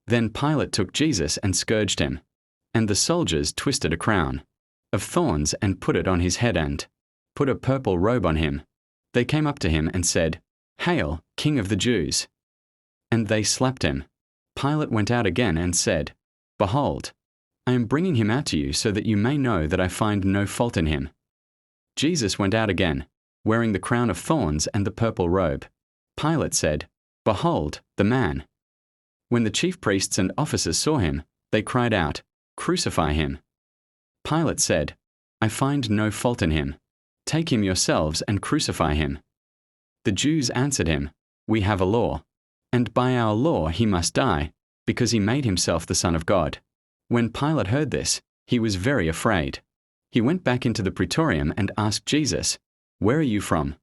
Then Pilate took Jesus and scourged him. And the soldiers twisted a crown of thorns and put it on his head and put a purple robe on him. They came up to him and said, "Hail, King of the Jews!" And they slapped him. Pilate went out again and said, "Behold, I am bringing him out to you so that you may know that I find no fault in him." Jesus went out again, wearing the crown of thorns and the purple robe. Pilate said, "Behold, the man." When the chief priests and officers saw him, they cried out, "Crucify him." Pilate said, "I find no fault in him. Take him yourselves and crucify him." The Jews answered him, "We have a law, and by our law he must die, because he made himself the Son of God." When Pilate heard this, he was very afraid. He went back into the praetorium and asked Jesus, "Where are you from?"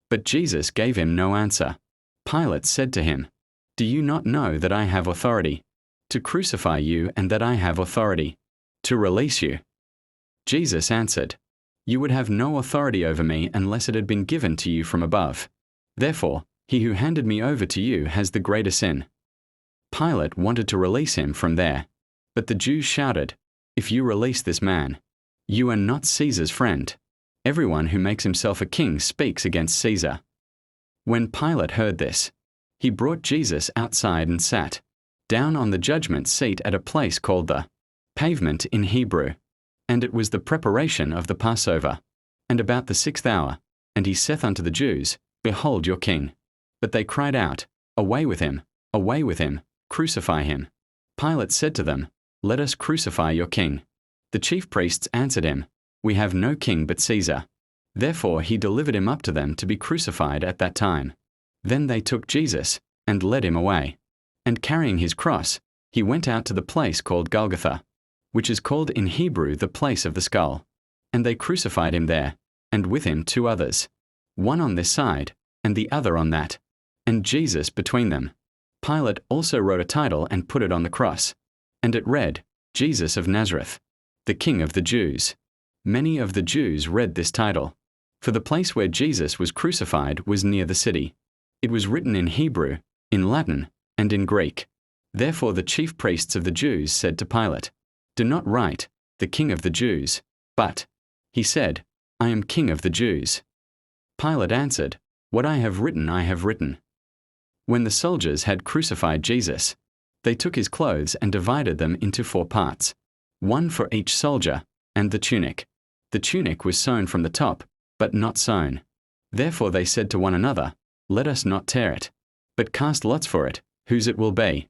But Jesus gave him no answer. Pilate said to him, "Do you not know that I have authority to crucify you and that I have authority to release you?" Jesus answered, "You would have no authority over me unless it had been given to you from above. Therefore, he who handed me over to you has the greater sin." Pilate wanted to release him from there, but the Jews shouted, "If you release this man, you are not Caesar's friend. Everyone who makes himself a king speaks against Caesar." When Pilate heard this, he brought Jesus outside and sat down on the judgment seat at a place called the Pavement in Hebrew. And it was the preparation of the Passover, and about the 6th hour. And he saith unto the Jews, "Behold your king." But they cried out, "Away with him, crucify him." Pilate said to them, "Let us crucify your king." The chief priests answered him, "We have no king but Caesar." Therefore he delivered him up to them to be crucified at that time. Then they took Jesus, and led him away. And carrying his cross, he went out to the place called Golgotha, which is called in Hebrew the place of the skull. And they crucified him there, and with him 2 others, one on this side, and the other on that, and Jesus between them. Pilate also wrote a title and put it on the cross, and it read, "Jesus of Nazareth, the King of the Jews." Many of the Jews read this title, for the place where Jesus was crucified was near the city. It was written in Hebrew, in Latin, and in Greek. Therefore the chief priests of the Jews said to Pilate, "Do not write, 'The King of the Jews,' but," he said, "I am King of the Jews." Pilate answered, "What I have written I have written." When the soldiers had crucified Jesus, they took his clothes and divided them into 4 parts, one for each soldier, and the tunic. The tunic was sewn from the top, but not sewn. Therefore they said to one another, "Let us not tear it, but cast lots for it, whose it will be."